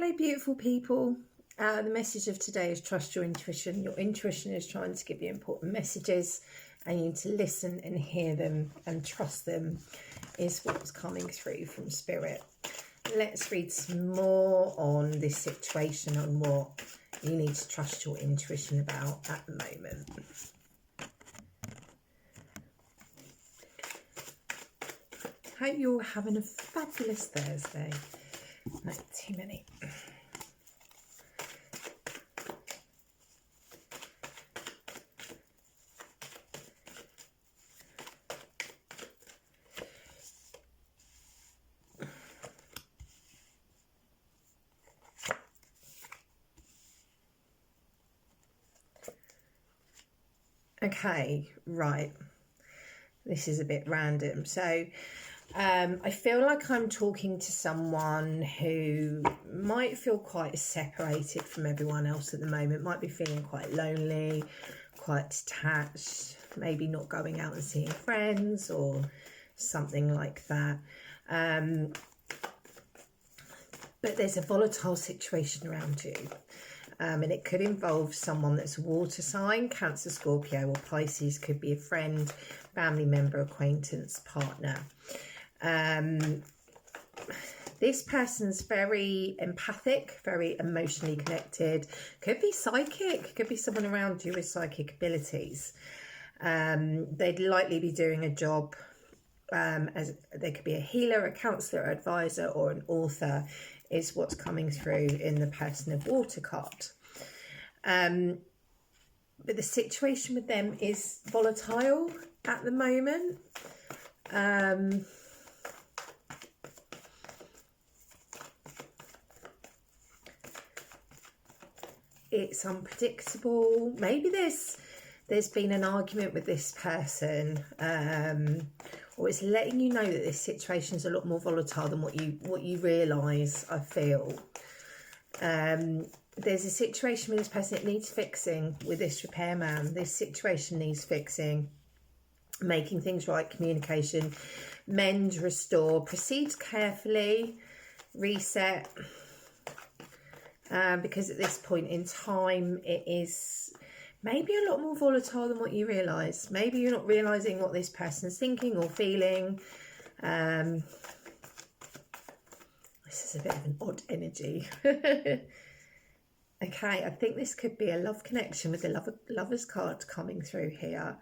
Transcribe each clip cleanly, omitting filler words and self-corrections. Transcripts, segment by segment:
Hello, beautiful people. The message of today is trust your intuition. Your intuition is trying to give you important messages and you need to listen and hear them and trust them is what's coming through from Spirit. Let's read some more on this situation and what you need to trust your intuition about at the moment. Hope you're having a fabulous Thursday. Not too many. Okay, right. This is a bit random. So I feel like I'm talking to someone who might feel quite separated from everyone else at the moment, might be feeling quite lonely, quite detached, maybe not going out and seeing friends or something like that. But there's a volatile situation around you. And it could involve someone that's a water sign, Cancer, Scorpio or Pisces, could be a friend, family member, acquaintance, partner. This person's very empathic, very emotionally connected, could be psychic, could be someone around you with psychic abilities. They'd likely be doing a job as they could be a healer, a counsellor, advisor or an author is what's coming through in the person of water card. But the situation with them is volatile at the moment. It's unpredictable. Maybe there's been an argument with this person, or it's letting you know that this situation is a lot more volatile than what you realise. I feel there's a situation with this person that needs fixing with this repairman. This situation needs fixing, making things right, communication, mend, restore, proceed carefully, reset. Because at this point in time, it is maybe a lot more volatile than what you realise. Maybe you're not realising what this person's thinking or feeling. This is a bit of an odd energy. Okay, I think this could be a love connection with the Lover's card coming through here.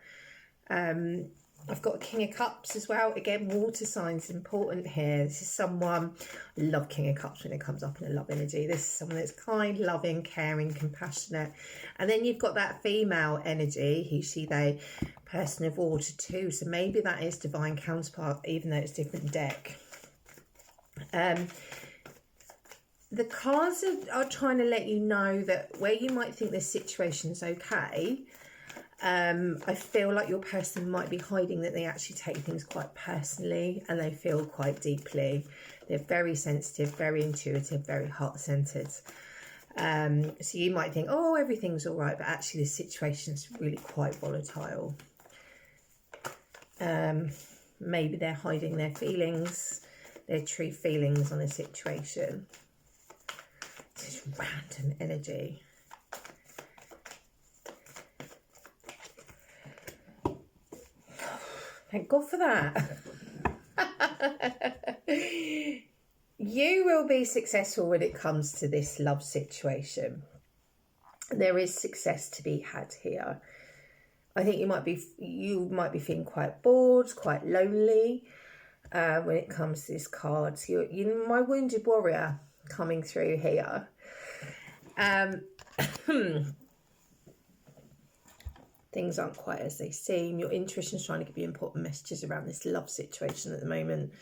I've got a King of Cups as well. Again, water signs important here. This is someone, I love King of Cups when it comes up in a love energy. This is someone that's kind, loving, caring, compassionate. And then you've got that female energy, he, she, they, person of water too. So maybe that is divine counterpart, even though it's different deck. The cards are trying to let you know that where you might think this situation's okay, I feel like your person might be hiding that they actually take things quite personally and they feel quite deeply. They're very sensitive, very intuitive, very heart-centered. So you might think, oh, everything's all right, but actually this situation's really quite volatile. Maybe they're hiding their feelings, their true feelings on a situation. This is random energy. Thank God for that. You will be successful when it comes to this love situation. There is success to be had here. I think you might be feeling quite bored, quite lonely when it comes to this card. So you're my wounded warrior coming through here. Things aren't quite as they seem. Your intuition's trying to give you important messages around this love situation at the moment.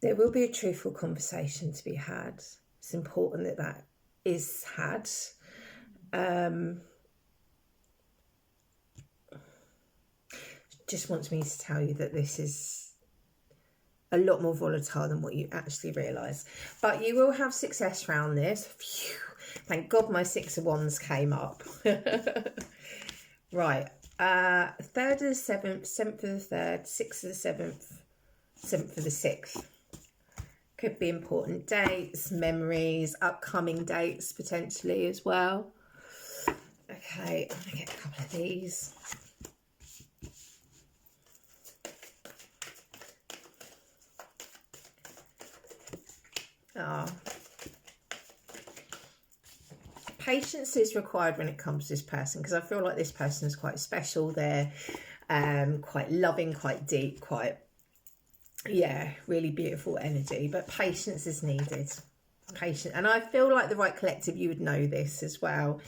There will be a truthful conversation to be had. It's important that that is had. Just wants me to tell you that this is a lot more volatile than what you actually realise. But you will have success around this. Phew. Thank God my Six of Wands came up. Right. 3rd of the 7th, 7th of the 3rd, 6th of the 7th, 7th of the 6th. Could be important dates, memories, upcoming dates potentially as well. Okay, I'm going to get a couple of these. Oh. Patience is required when it comes to this person, because I feel like this person is quite special. They're quite loving, quite deep, quite, yeah, really beautiful energy. But patience is needed. Patient, and I feel like the right collective, you would know this as well.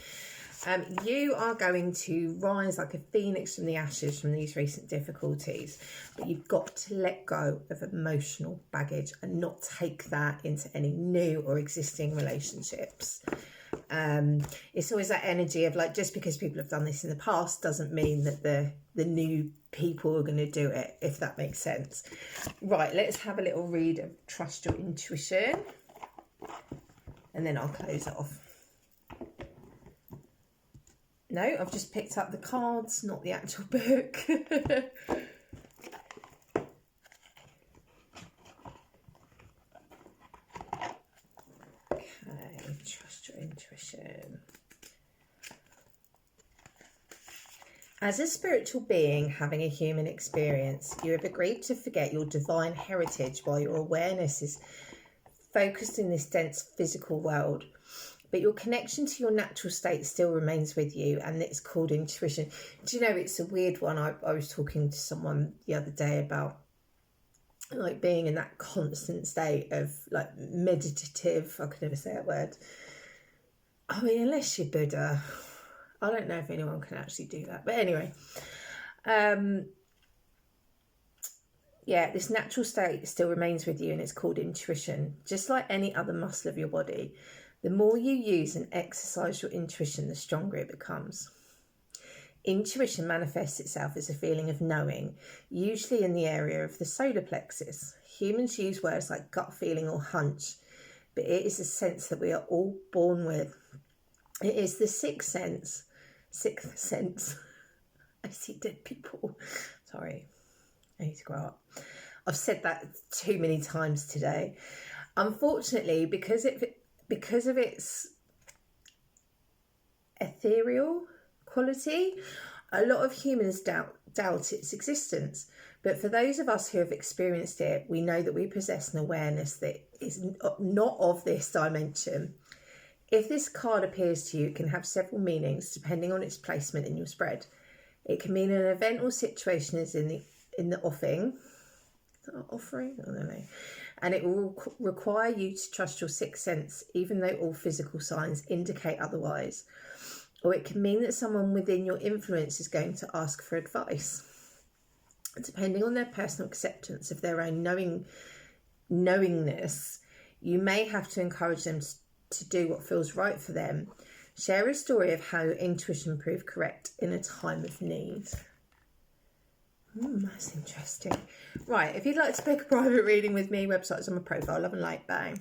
You are going to rise like a phoenix from the ashes from these recent difficulties, but you've got to let go of emotional baggage and not take that into any new or existing relationships. It's always that energy of like, just because people have done this in the past doesn't mean that the new people are going to do it, if that makes sense. Right, let's have a little read of Trust Your Intuition, and then I'll close it off. No, I've just picked up the cards, not the actual book. Okay, trust your intuition. As a spiritual being having a human experience, you have agreed to forget your divine heritage while your awareness is focused in this dense physical world. But your connection to your natural state still remains with you, and it's called intuition. Do you know, it's a weird one. I was talking to someone the other day about like being in that constant state of like meditative, I could never say that word. I mean, unless you're Buddha, I don't know if anyone can actually do that. But anyway, yeah, this natural state still remains with you, and it's called intuition. Just like any other muscle of your body, the more you use and exercise your intuition, the stronger it becomes. Intuition manifests itself as a feeling of knowing, usually in the area of the solar plexus. Humans use words like gut feeling or hunch, but it is a sense that we are all born with. It is the sixth sense. I see dead people. Sorry, I need to grow up. I've said that too many times today. Unfortunately, because of its ethereal quality, a lot of humans doubt its existence. But for those of us who have experienced it, we know that we possess an awareness that is not of this dimension. If this card appears to you, it can have several meanings depending on its placement in your spread. It can mean an event or situation is in the offering. Offering? I don't know. And it will require you to trust your sixth sense, even though all physical signs indicate otherwise. Or it can mean that someone within your influence is going to ask for advice. Depending on their personal acceptance of their own knowingness, you may have to encourage them to do what feels right for them. Share a story of how your intuition proved correct in a time of need. That's interesting. Right, if you'd like to book a private reading with me, website's on my profile. Love and light. Bye.